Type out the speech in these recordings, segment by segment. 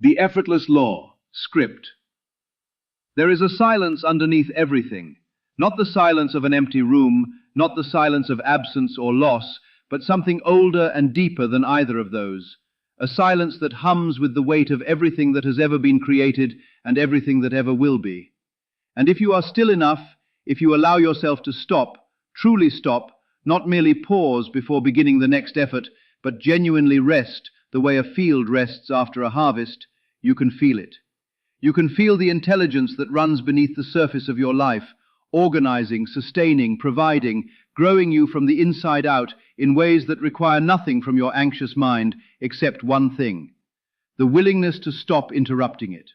The effortless law, script. There is a silence underneath everything, not the silence of an empty room, not the silence of absence or loss, but something older and deeper than either of those, a silence that hums with the weight of everything that has ever been created and everything that ever will be. And if you are still enough, if you allow yourself to stop, truly stop, not merely pause before beginning the next effort, but genuinely rest the way a field rests after a harvest, you can feel it. You can feel the intelligence that runs beneath the surface of your life, organizing, sustaining, providing, growing you from the inside out in ways that require nothing from your anxious mind except one thing: the willingness to stop interrupting it.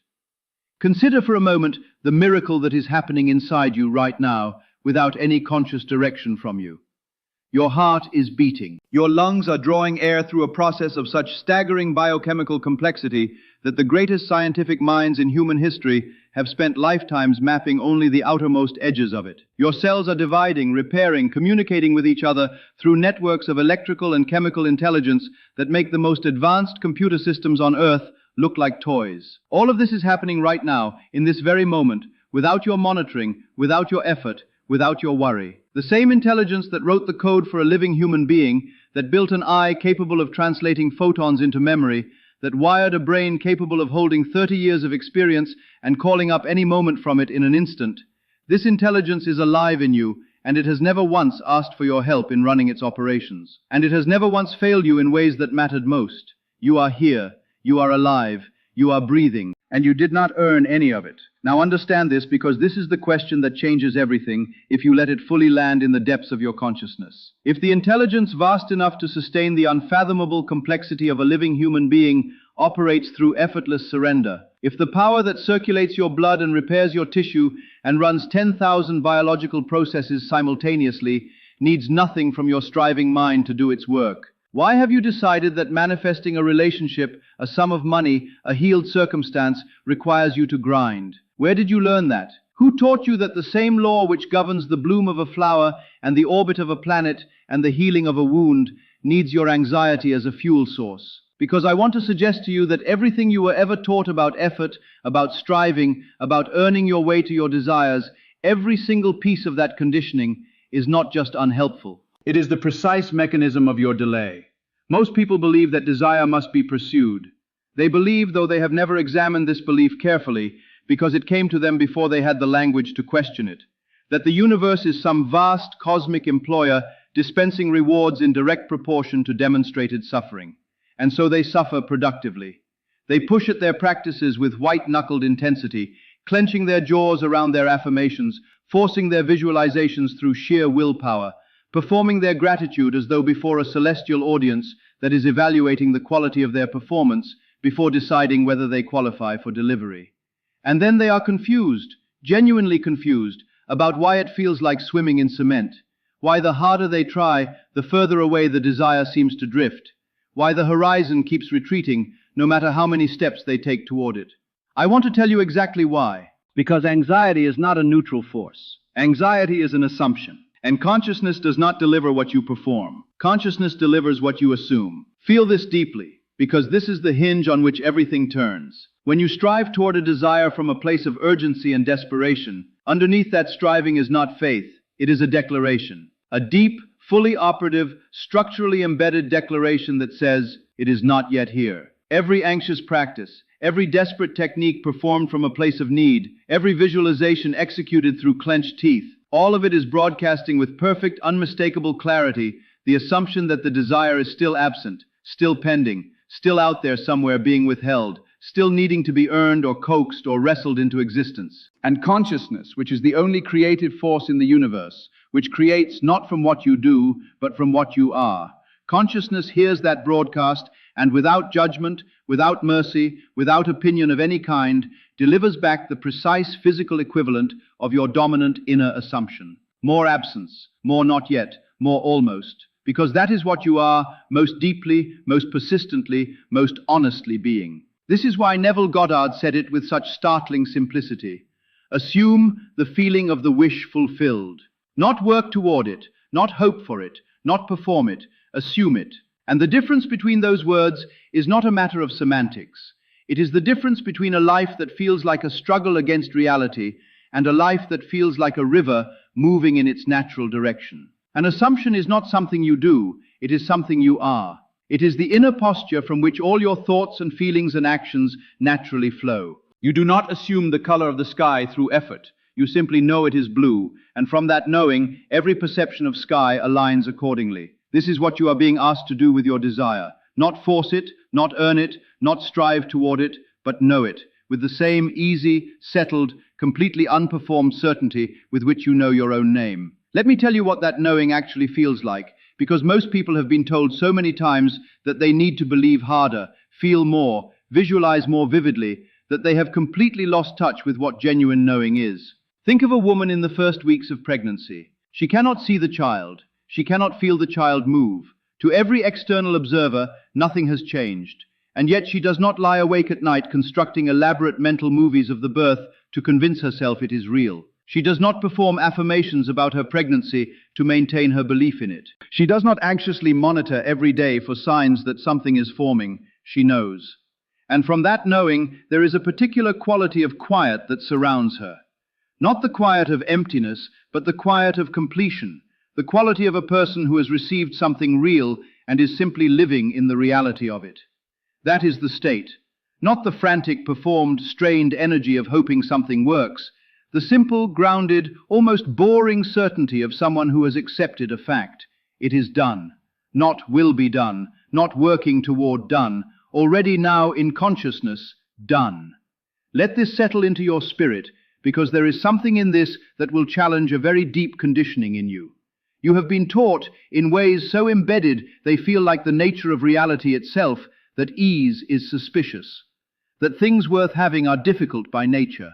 Consider for a moment the miracle that is happening inside you right now without any conscious direction from you. Your heart is beating. Your lungs are drawing air through a process of such staggering biochemical complexity that the greatest scientific minds in human history have spent lifetimes mapping only the outermost edges of it. Your cells are dividing, repairing, communicating with each other through networks of electrical and chemical intelligence that make the most advanced computer systems on Earth look like toys. All of this is happening right now, in this very moment, without your monitoring, without your effort, without your worry. The same intelligence that wrote the code for a living human being, that built an eye capable of translating photons into memory, that wired a brain capable of holding 30 years of experience and calling up any moment from it in an instant. This intelligence is alive in you, and it has never once asked for your help in running its operations. And it has never once failed you in ways that mattered most. You are here, you are alive, you are breathing, and you did not earn any of it. Now understand this, because this is the question that changes everything if you let it fully land in the depths of your consciousness. If the intelligence vast enough to sustain the unfathomable complexity of a living human being operates through effortless surrender, if the power that circulates your blood and repairs your tissue and runs 10,000 biological processes simultaneously needs nothing from your striving mind to do its work, why have you decided that manifesting a relationship, a sum of money, a healed circumstance requires you to grind? Where did you learn that? Who taught you that the same law which governs the bloom of a flower and the orbit of a planet and the healing of a wound needs your anxiety as a fuel source? Because I want to suggest to you that everything you were ever taught about effort, about striving, about earning your way to your desires, every single piece of that conditioning is not just unhelpful. It is the precise mechanism of your delay. Most people believe that desire must be pursued. They believe, though they have never examined this belief carefully, because it came to them before they had the language to question it, that the universe is some vast cosmic employer dispensing rewards in direct proportion to demonstrated suffering. And so they suffer productively. They push at their practices with white-knuckled intensity, clenching their jaws around their affirmations, forcing their visualizations through sheer willpower, performing their gratitude as though before a celestial audience that is evaluating the quality of their performance before deciding whether they qualify for delivery. And then they are confused, genuinely confused, about why it feels like swimming in cement, why the harder they try, the further away the desire seems to drift, why the horizon keeps retreating no matter how many steps they take toward it. I want to tell you exactly why. Because anxiety is not a neutral force. Anxiety is an assumption. And consciousness does not deliver what you perform. Consciousness delivers what you assume. Feel this deeply, because this is the hinge on which everything turns. When you strive toward a desire from a place of urgency and desperation, underneath that striving is not faith, it is a declaration. A deep, fully operative, structurally embedded declaration that says, it is not yet here. Every anxious practice, every desperate technique performed from a place of need, every visualization executed through clenched teeth, all of it is broadcasting with perfect, unmistakable clarity the assumption that the desire is still absent, still pending, still out there somewhere being withheld, still needing to be earned or coaxed or wrestled into existence. And consciousness, which is the only creative force in the universe, which creates not from what you do, but from what you are. Consciousness hears that broadcast and without judgment, without mercy, without opinion of any kind, delivers back the precise physical equivalent of your dominant inner assumption. More absence, more not yet, more almost, because that is what you are most deeply, most persistently, most honestly being. This is why Neville Goddard said it with such startling simplicity. Assume the feeling of the wish fulfilled. Not work toward it, not hope for it, not perform it, assume it. And the difference between those words is not a matter of semantics. It is the difference between a life that feels like a struggle against reality and a life that feels like a river moving in its natural direction. An assumption is not something you do, it is something you are. It is the inner posture from which all your thoughts and feelings and actions naturally flow. You do not assume the color of the sky through effort. You simply know it is blue, and from that knowing, every perception of sky aligns accordingly. This is what you are being asked to do with your desire. Not force it, not earn it, not strive toward it, but know it, with the same easy, settled, completely unperformed certainty with which you know your own name. Let me tell you what that knowing actually feels like, because most people have been told so many times that they need to believe harder, feel more, visualize more vividly, that they have completely lost touch with what genuine knowing is. Think of a woman in the first weeks of pregnancy. She cannot see the child. She cannot feel the child move. To every external observer, nothing has changed. And yet she does not lie awake at night constructing elaborate mental movies of the birth to convince herself it is real. She does not perform affirmations about her pregnancy to maintain her belief in it. She does not anxiously monitor every day for signs that something is forming. She knows. And from that knowing, there is a particular quality of quiet that surrounds her. Not the quiet of emptiness, but the quiet of completion, the quality of a person who has received something real and is simply living in the reality of it. That is the state. Not the frantic, performed, strained energy of hoping something works, the simple, grounded, almost boring certainty of someone who has accepted a fact. It is done. Not will be done, not working toward done, already now in consciousness, done. Let this settle into your spirit, because there is something in this that will challenge a very deep conditioning in you. You have been taught in ways so embedded they feel like the nature of reality itself that ease is suspicious, that things worth having are difficult by nature,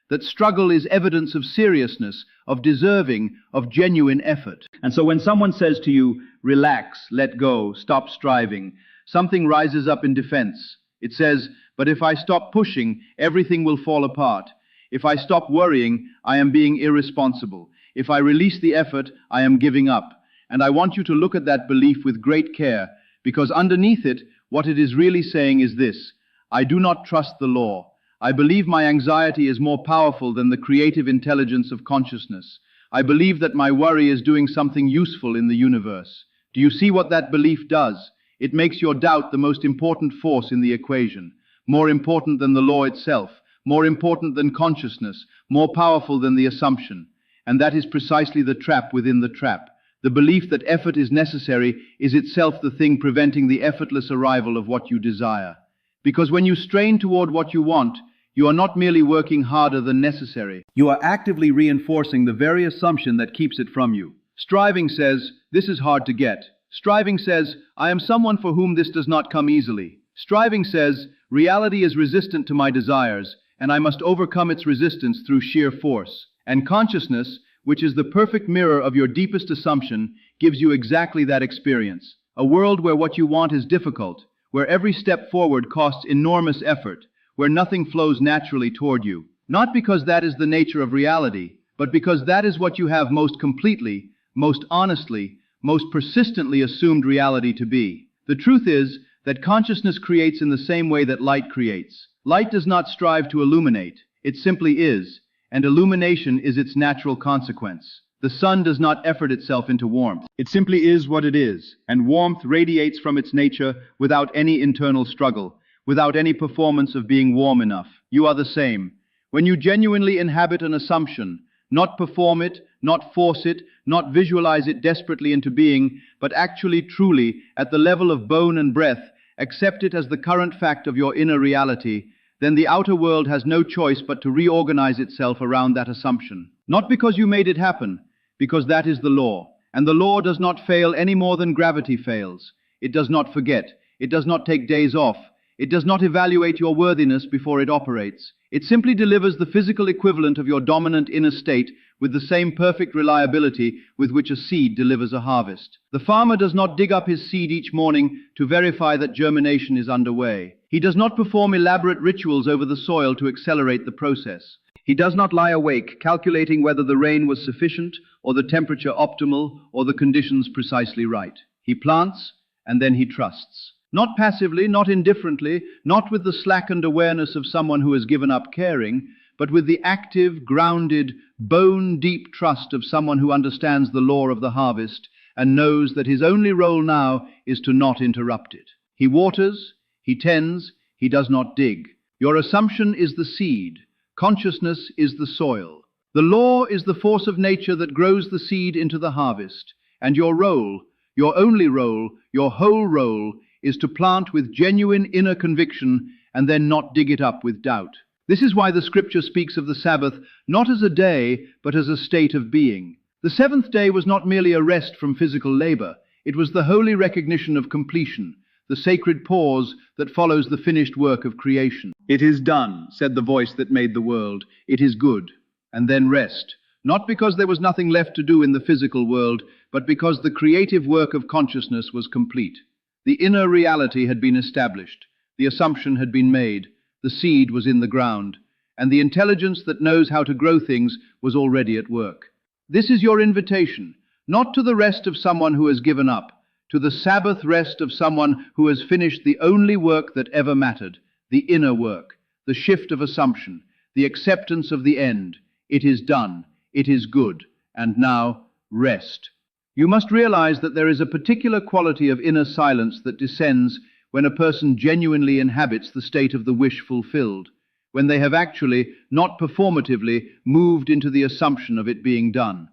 that struggle is evidence of seriousness, of deserving, of genuine effort. And so when someone says to you, relax, let go, stop striving, something rises up in defense. It says, but if I stop pushing, everything will fall apart. If I stop worrying, I am being irresponsible. If I release the effort, I am giving up. And I want you to look at that belief with great care, because underneath it, what it is really saying is this: I do not trust the law. I believe my anxiety is more powerful than the creative intelligence of consciousness. I believe that my worry is doing something useful in the universe. Do you see what that belief does? It makes your doubt the most important force in the equation, more important than the law itself, more important than consciousness, more powerful than the assumption. And that is precisely the trap within the trap. The belief that effort is necessary is itself the thing preventing the effortless arrival of what you desire. Because when you strain toward what you want, you are not merely working harder than necessary. You are actively reinforcing the very assumption that keeps it from you. Striving says, this is hard to get. Striving says, I am someone for whom this does not come easily. Striving says, reality is resistant to my desires, and I must overcome its resistance through sheer force. And consciousness, which is the perfect mirror of your deepest assumption, gives you exactly that experience. A world where what you want is difficult, where every step forward costs enormous effort, where nothing flows naturally toward you. Not because that is the nature of reality, but because that is what you have most completely, most honestly, most persistently assumed reality to be. The truth is that consciousness creates in the same way that light creates. Light does not strive to illuminate, it simply is, and illumination is its natural consequence. The sun does not effort itself into warmth. It simply is what it is, and warmth radiates from its nature without any internal struggle, without any performance of being warm enough. You are the same. When you genuinely inhabit an assumption, not perform it, not force it, not visualize it desperately into being, but actually, truly, at the level of bone and breath, accept it as the current fact of your inner reality, then the outer world has no choice but to reorganize itself around that assumption. Not because you made it happen, because that is the law. And the law does not fail any more than gravity fails. It does not forget. It does not take days off. It does not evaluate your worthiness before it operates. It simply delivers the physical equivalent of your dominant inner state with the same perfect reliability with which a seed delivers a harvest. The farmer does not dig up his seed each morning to verify that germination is underway. He does not perform elaborate rituals over the soil to accelerate the process. He does not lie awake calculating whether the rain was sufficient or the temperature optimal or the conditions precisely right. He plants and then he trusts. Not passively, not indifferently, not with the slackened awareness of someone who has given up caring, but with the active, grounded, bone-deep trust of someone who understands the law of the harvest and knows that his only role now is to not interrupt it. He waters, he tends, he does not dig. Your assumption is the seed. Consciousness is the soil. The law is the force of nature that grows the seed into the harvest, and your role, your only role, your whole role, is to plant with genuine inner conviction and then not dig it up with doubt. This is why the scripture speaks of the Sabbath not as a day, but as a state of being. The seventh day was not merely a rest from physical labor. It was the holy recognition of completion, the sacred pause that follows the finished work of creation. "It is done," said the voice that made the world. "It is good." And then rest, not because there was nothing left to do in the physical world, but because the creative work of consciousness was complete. The inner reality had been established, the assumption had been made, the seed was in the ground, and the intelligence that knows how to grow things was already at work. This is your invitation, not to the rest of someone who has given up, to the Sabbath rest of someone who has finished the only work that ever mattered, the inner work, the shift of assumption, the acceptance of the end. It is done, it is good, and now rest. You must realize that there is a particular quality of inner silence that descends when a person genuinely inhabits the state of the wish fulfilled, when they have actually, not performatively, moved into the assumption of it being done.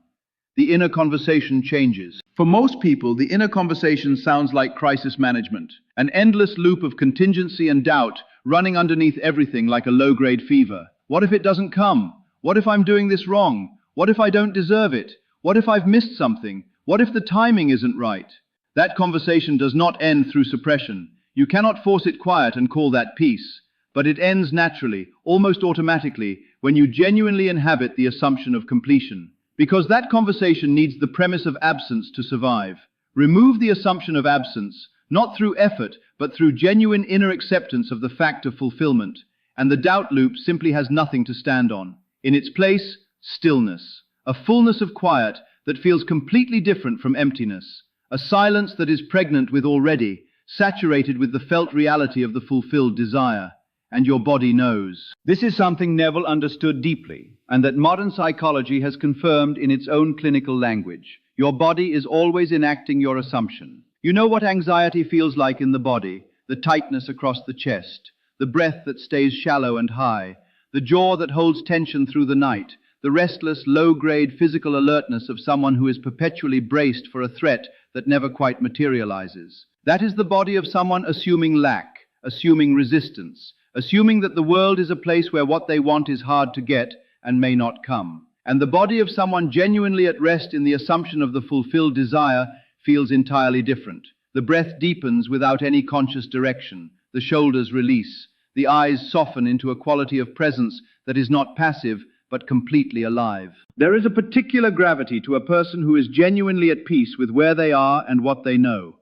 The inner conversation changes. For most people, the inner conversation sounds like crisis management, an endless loop of contingency and doubt running underneath everything like a low-grade fever. What if it doesn't come? What if I'm doing this wrong? What if I don't deserve it? What if I've missed something? What if the timing isn't right? That conversation does not end through suppression. You cannot force it quiet and call that peace, but it ends naturally, almost automatically, when you genuinely inhabit the assumption of completion. Because that conversation needs the premise of absence to survive. Remove the assumption of absence, not through effort, but through genuine inner acceptance of the fact of fulfillment, and the doubt loop simply has nothing to stand on. In its place, stillness, a fullness of quiet that feels completely different from emptiness, a silence that is pregnant with already, saturated with the felt reality of the fulfilled desire. And your body knows. This is something Neville understood deeply, and that modern psychology has confirmed in its own clinical language. Your body is always enacting your assumption. You know what anxiety feels like in the body, the tightness across the chest, the breath that stays shallow and high, the jaw that holds tension through the night, the restless, low-grade physical alertness of someone who is perpetually braced for a threat that never quite materializes. That is the body of someone assuming lack, assuming resistance, assuming that the world is a place where what they want is hard to get and may not come. And the body of someone genuinely at rest in the assumption of the fulfilled desire feels entirely different. The breath deepens without any conscious direction, the shoulders release, the eyes soften into a quality of presence that is not passive, but completely alive. There is a particular gravity to a person who is genuinely at peace with where they are and what they know.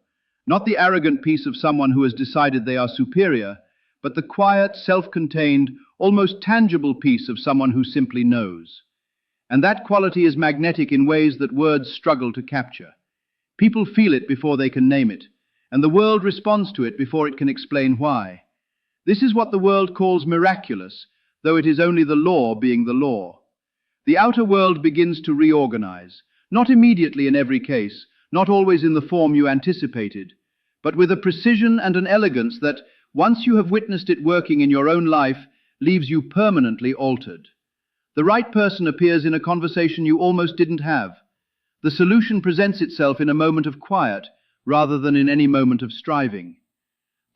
Not the arrogant peace of someone who has decided they are superior, but the quiet, self-contained, almost tangible peace of someone who simply knows. And that quality is magnetic in ways that words struggle to capture. People feel it before they can name it, and the world responds to it before it can explain why. This is what the world calls miraculous, though it is only the law being the law. The outer world begins to reorganize, not immediately in every case, not always in the form you anticipated, but with a precision and an elegance that, once you have witnessed it working in your own life, leaves you permanently altered. The right person appears in a conversation you almost didn't have. The solution presents itself in a moment of quiet, rather than in any moment of striving.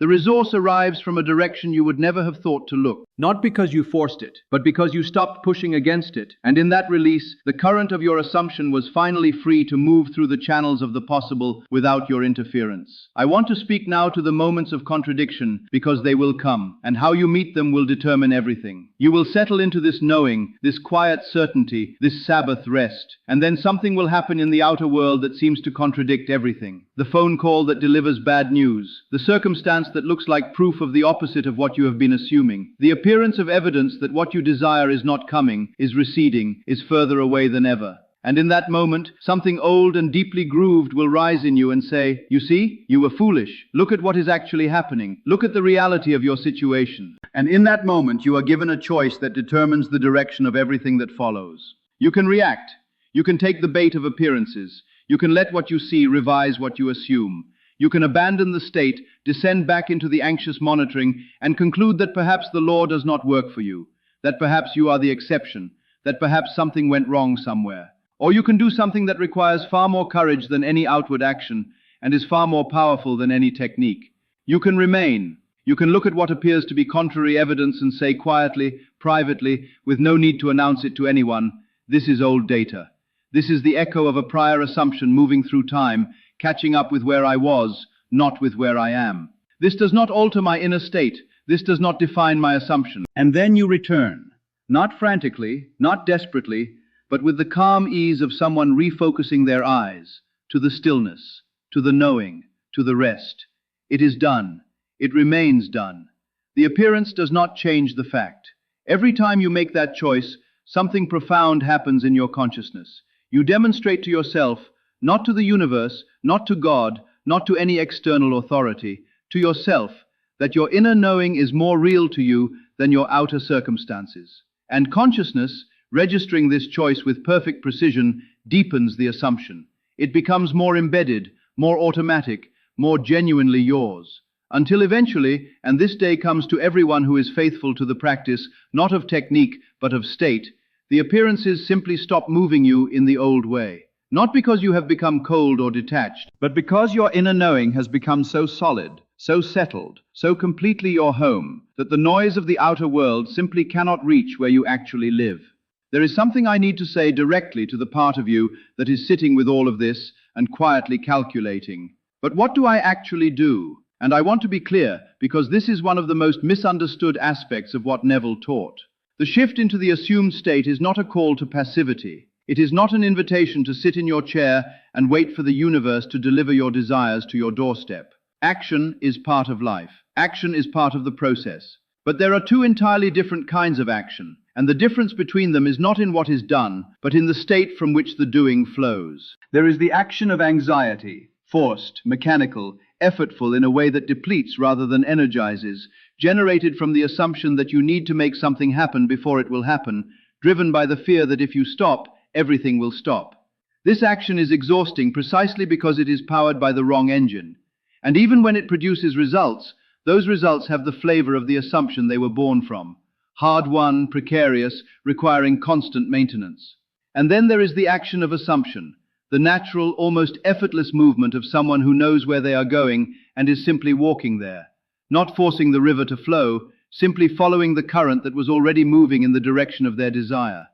The resource arrives from a direction you would never have thought to look, not because you forced it, but because you stopped pushing against it, and in that release, the current of your assumption was finally free to move through the channels of the possible without your interference. I want to speak now to the moments of contradiction, because they will come, and how you meet them will determine everything. You will settle into this knowing, this quiet certainty, this Sabbath rest, and then something will happen in the outer world that seems to contradict everything. The phone call that delivers bad news, the circumstance that looks like proof of the opposite of what you have been assuming, the appearance of evidence that what you desire is not coming, is receding, is further away than ever. And in that moment, something old and deeply grooved will rise in you and say, "You see, you were foolish. Look at what is actually happening. Look at the reality of your situation." And in that moment, you are given a choice that determines the direction of everything that follows. You can react. You can take the bait of appearances. You can let what you see revise what you assume. You can abandon the state, descend back into the anxious monitoring, and conclude that perhaps the law does not work for you, that perhaps you are the exception, that perhaps something went wrong somewhere. Or you can do something that requires far more courage than any outward action and is far more powerful than any technique. You can remain. You can look at what appears to be contrary evidence and say quietly, privately, with no need to announce it to anyone, "This is old data. This is the echo of a prior assumption moving through time, catching up with where I was, not with where I am. This does not alter my inner state. This does not define my assumption." And then you return, not frantically, not desperately, but with the calm ease of someone refocusing their eyes, to the stillness, to the knowing, to the rest. It is done. It remains done. The appearance does not change the fact. Every time you make that choice, something profound happens in your consciousness. You demonstrate to yourself, not to the universe, not to God, not to any external authority, to yourself, that your inner knowing is more real to you than your outer circumstances. And consciousness, registering this choice with perfect precision, deepens the assumption. It becomes more embedded, more automatic, more genuinely yours. Until eventually, and this day comes to everyone who is faithful to the practice, not of technique, but of state, the appearances simply stop moving you in the old way. Not because you have become cold or detached, but because your inner knowing has become so solid, so settled, so completely your home, that the noise of the outer world simply cannot reach where you actually live. There is something I need to say directly to the part of you that is sitting with all of this and quietly calculating. But what do I actually do? And I want to be clear, because this is one of the most misunderstood aspects of what Neville taught. The shift into the assumed state is not a call to passivity. It is not an invitation to sit in your chair and wait for the universe to deliver your desires to your doorstep. Action is part of life. Action is part of the process. But there are two entirely different kinds of action, and the difference between them is not in what is done, but in the state from which the doing flows. There is the action of anxiety, forced, mechanical, effortful in a way that depletes rather than energizes, generated from the assumption that you need to make something happen before it will happen, driven by the fear that if you stop, everything will stop. This action is exhausting precisely because it is powered by the wrong engine. And even when it produces results, those results have the flavor of the assumption they were born from. Hard-won, precarious, requiring constant maintenance. And then there is the action of assumption, the natural, almost effortless movement of someone who knows where they are going and is simply walking there, not forcing the river to flow, simply following the current that was already moving in the direction of their desire.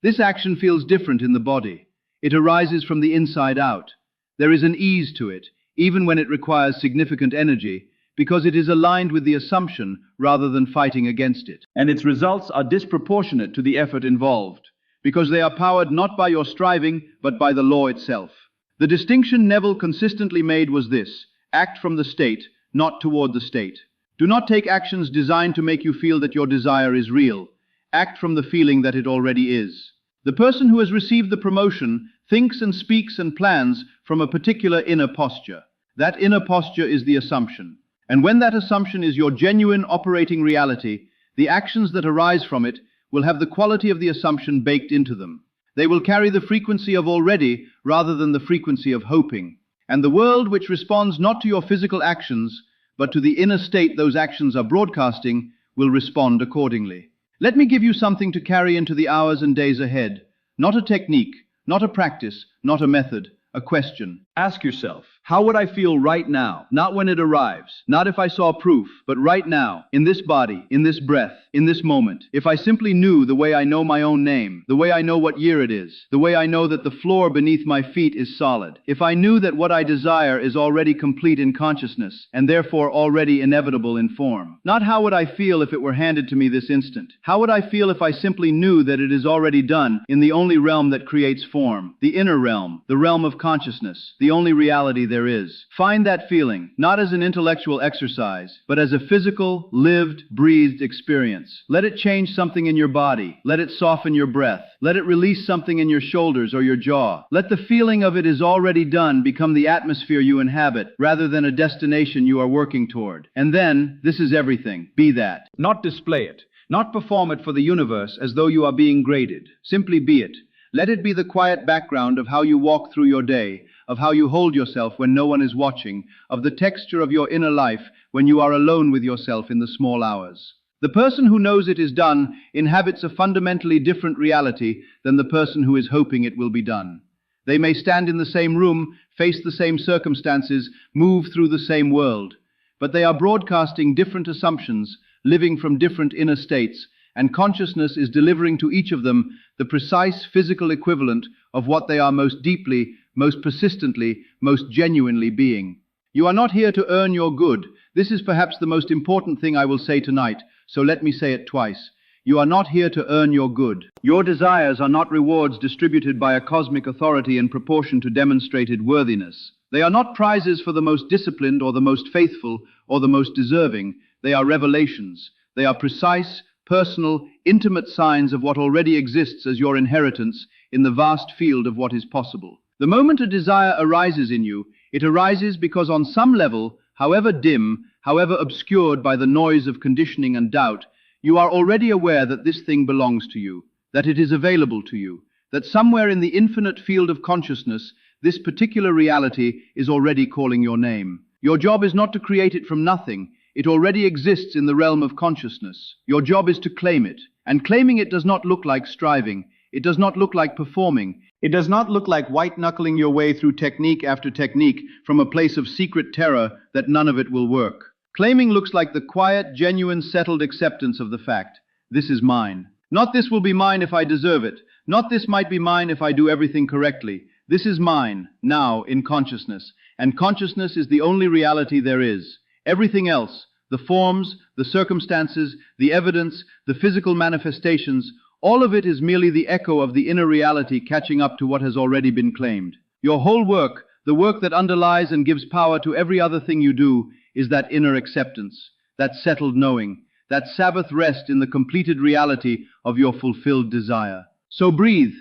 This action feels different in the body. It arises from the inside out. There is an ease to it, even when it requires significant energy, because it is aligned with the assumption rather than fighting against it. And its results are disproportionate to the effort involved, because they are powered not by your striving, but by the law itself. The distinction Neville consistently made was this: act from the state, not toward the state. Do not take actions designed to make you feel that your desire is real. Act from the feeling that it already is. The person who has received the promotion thinks and speaks and plans from a particular inner posture. That inner posture is the assumption. And when that assumption is your genuine operating reality, the actions that arise from it will have the quality of the assumption baked into them. They will carry the frequency of already rather than the frequency of hoping. And the world which responds not to your physical actions, but to the inner state those actions are broadcasting, will respond accordingly. Let me give you something to carry into the hours and days ahead. Not a technique, not a practice, not a method, a question. Ask yourself, how would I feel right now? Not when it arrives, not if I saw proof, but right now, in this body, in this breath, in this moment. If I simply knew the way I know my own name, the way I know what year it is, the way I know that the floor beneath my feet is solid. If I knew that what I desire is already complete in consciousness, and therefore already inevitable in form. Not how would I feel if it were handed to me this instant. How would I feel if I simply knew that it is already done in the only realm that creates form, the inner realm, the realm of consciousness, the only reality there is. Find that feeling, not as an intellectual exercise, but as a physical, lived, breathed experience. Let it change something in your body. Let it soften your breath. Let it release something in your shoulders or your jaw. Let the feeling of it is already done become the atmosphere you inhabit, rather than a destination you are working toward. And then, this is everything. Be that. Not display it. Not perform it for the universe as though you are being graded. Simply be it. Let it be the quiet background of how you walk through your day, of how you hold yourself when no one is watching, of the texture of your inner life when you are alone with yourself in the small hours. The person who knows it is done inhabits a fundamentally different reality than the person who is hoping it will be done. They may stand in the same room, face the same circumstances, move through the same world, but they are broadcasting different assumptions, living from different inner states, and consciousness is delivering to each of them the precise physical equivalent of what they are most deeply, most persistently, most genuinely being. You are not here to earn your good. This is perhaps the most important thing I will say tonight, so let me say it twice. You are not here to earn your good. Your desires are not rewards distributed by a cosmic authority in proportion to demonstrated worthiness. They are not prizes for the most disciplined or the most faithful or the most deserving. They are revelations. They are precise, personal, intimate signs of what already exists as your inheritance in the vast field of what is possible. The moment a desire arises in you, it arises because on some level, however dim, however obscured by the noise of conditioning and doubt, you are already aware that this thing belongs to you, that it is available to you, that somewhere in the infinite field of consciousness, this particular reality is already calling your name. Your job is not to create it from nothing. It already exists in the realm of consciousness. Your job is to claim it. And claiming it does not look like striving. It does not look like performing. It does not look like white-knuckling your way through technique after technique from a place of secret terror that none of it will work. Claiming looks like the quiet, genuine, settled acceptance of the fact. This is mine. Not this will be mine if I deserve it. Not this might be mine if I do everything correctly. This is mine, now, in consciousness. And consciousness is the only reality there is. Everything else, the forms, the circumstances, the evidence, the physical manifestations, all of it is merely the echo of the inner reality catching up to what has already been claimed. Your whole work, the work that underlies and gives power to every other thing you do, is that inner acceptance, that settled knowing, that Sabbath rest in the completed reality of your fulfilled desire. So breathe,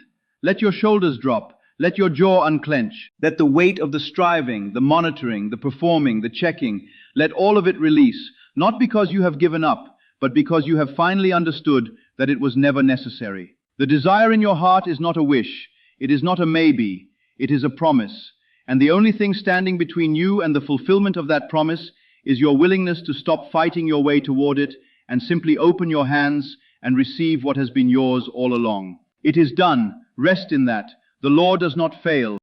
let your shoulders drop, let your jaw unclench, let the weight of the striving, the monitoring, the performing, the checking, let all of it release, not because you have given up, but because you have finally understood that it was never necessary. The desire in your heart is not a wish, it is not a maybe, it is a promise, and the only thing standing between you and the fulfillment of that promise is your willingness to stop fighting your way toward it and simply open your hands and receive what has been yours all along. It is done. Rest in that. The law does not fail.